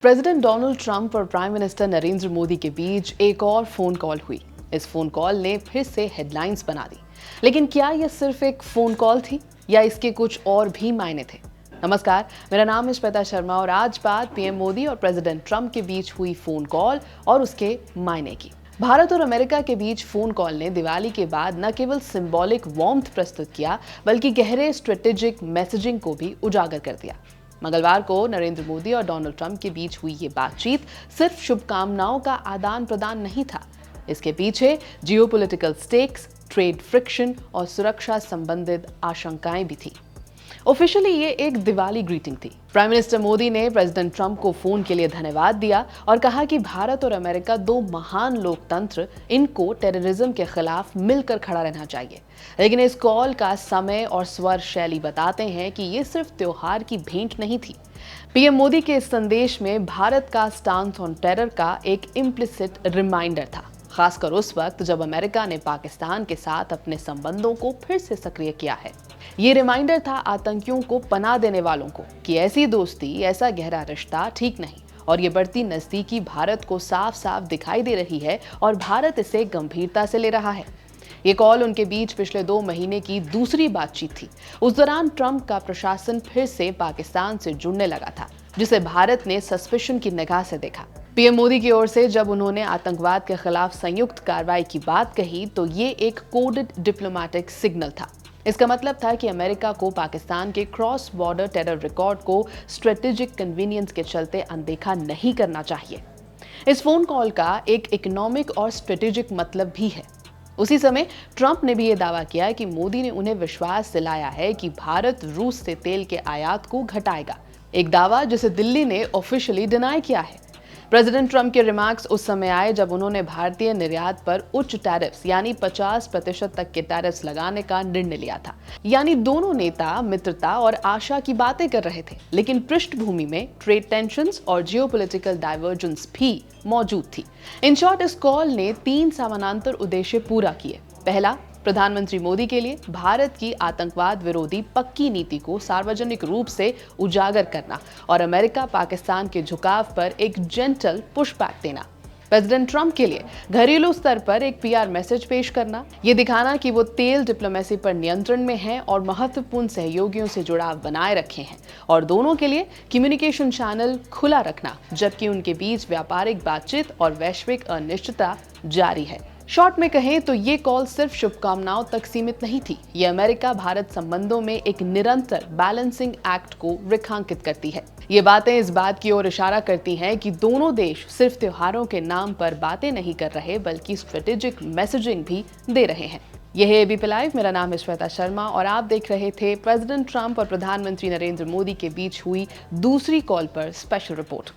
President Donald Trump और prime minister Narendra Modi के बीच एक और फोन कॉल हुई। इस फोन कॉल ने फिर से हेडलाइंस बना दी। लेकिन क्या यह सिर्फ एक फोन कॉल थी या इसके कुछ और भी मायने थे? नमस्कार, मेरा नाम है श्वेता शर्मा और आज बात पीएम मोदी और प्रेसिडेंट ट्रंप के बीच हुई फोन कॉल और उसके मायने की। भारत और अमेरिका के बीच फोन कॉल ने दिवाली के बाद न केवल सिंबॉलिक वार्मथ प्रस्तुत किया बल्कि गहरे स्ट्रेटेजिक मैसेजिंग को भी उजागर कर दिया। मंगलवार को नरेंद्र मोदी और डोनाल्ड ट्रंप के बीच हुई ये बातचीत सिर्फ शुभकामनाओं का आदान प्रदान नहीं था। इसके पीछे जियोपॉलिटिकल स्टेक्स, ट्रेड फ्रिक्शन और सुरक्षा संबंधित आशंकाएं भी थी। ऑफिशियली ये एक दिवाली ग्रीटिंग थी। प्राइम मिनिस्टर मोदी ने प्रेसिडेंट ट्रंप को फोन के लिए धन्यवाद दिया और कहा कि भारत और अमेरिका दो महान लोकतंत्र, इनको टेररिज्म के खिलाफ मिलकर खड़ा रहना चाहिए। लेकिन इस कॉल का समय और स्वर शैली बताते हैं कि ये सिर्फ त्योहार की भेंट नहीं थी। पीएम मोदी के इस संदेश में भारत का स्टांस ऑन टेरर का एक इम्प्लिसिट रिमाइंडर था, खासकर उस वक्त जब अमेरिका ने पाकिस्तान के साथ अपने संबंधों को फिर से सक्रिय किया है। ये रिमाइंडर था आतंकियों को पनाह देने वालों को कि ऐसी दोस्ती, ऐसा गहरा रिश्ता ठीक नहीं, और ये बढ़ती नजदीकी भारत को साफ साफ दिखाई दे रही है और भारत इसे गंभीरता से ले रहा है। ये कॉल उनके बीच पिछले 2 महीने की दूसरी बातचीत थी। उस दौरान ट्रंप का प्रशासन फिर से पाकिस्तान से जुड़ने लगा था, जिसे भारत ने सस्पिशन की निगाह से देखा। पीएम मोदी की ओर से जब उन्होंने आतंकवाद के खिलाफ संयुक्त कार्रवाई की बात कही तो ये एक कोडेड डिप्लोमेटिक सिग्नल था। इसका मतलब था कि अमेरिका को पाकिस्तान के क्रॉस बॉर्डर टेरर रिकॉर्ड को स्ट्रेटेजिक कन्वीनियंस के चलते अनदेखा नहीं करना चाहिए। इस फोन कॉल का एक इकोनॉमिक और स्ट्रेटेजिक मतलब भी है। उसी समय ट्रंप ने भी ये दावा किया कि मोदी ने उन्हें विश्वास दिलाया है कि भारत रूस से तेल के आयात को घटाएगा, एक दावा जिसे दिल्ली ने ऑफिशियली डिनाई किया है। प्रेसिडेंट ट्रंप के रिमार्क्स उस समय आए जब उन्होंने भारतीय निर्यात पर उच्च टैरिफ्स यानी 50% तक के टैरिफ्स लगाने का निर्णय लिया था। यानी दोनों नेता मित्रता और आशा की बातें कर रहे थे, लेकिन पृष्ठभूमि में ट्रेड टेंशंस और जियोपॉलिटिकल डाइवर्जेंस भी मौजूद थी। इन शॉर्ट, इस कॉल ने 3 समानांतर उद्देश्य पूरा किए। पहला, प्रधानमंत्री मोदी के लिए भारत की आतंकवाद विरोधी पक्की नीति को सार्वजनिक रूप से उजागर करना और अमेरिका पाकिस्तान के झुकाव पर एक जेंटल पुशबैक देना। प्रेसिडेंट ट्रंप के लिए घरेलू स्तर पर एक पीआर मैसेज पेश करना, ये दिखाना कि वो तेल डिप्लोमेसी पर नियंत्रण में हैं और महत्वपूर्ण सहयोगियों से जुड़ाव बनाए रखे हैं, और दोनों के लिए कम्युनिकेशन चैनल खुला रखना जबकि उनके बीच व्यापारिक बातचीत और वैश्विक अनिश्चितता जारी है। शॉर्ट में कहें तो ये कॉल सिर्फ शुभकामनाओं तक सीमित नहीं थी। ये अमेरिका भारत संबंधों में एक निरंतर बैलेंसिंग एक्ट को रेखांकित करती है। ये बातें इस बात की ओर इशारा करती हैं कि दोनों देश सिर्फ त्योहारों के नाम पर बातें नहीं कर रहे बल्कि स्ट्रेटेजिक मैसेजिंग भी दे रहे हैं। यह है एबीपी लाइव। मेरा नाम है श्वेता शर्मा और आप देख रहे थे प्रेसिडेंट ट्रंप और प्रधानमंत्री नरेंद्र मोदी के बीच हुई दूसरी कॉल पर स्पेशल रिपोर्ट।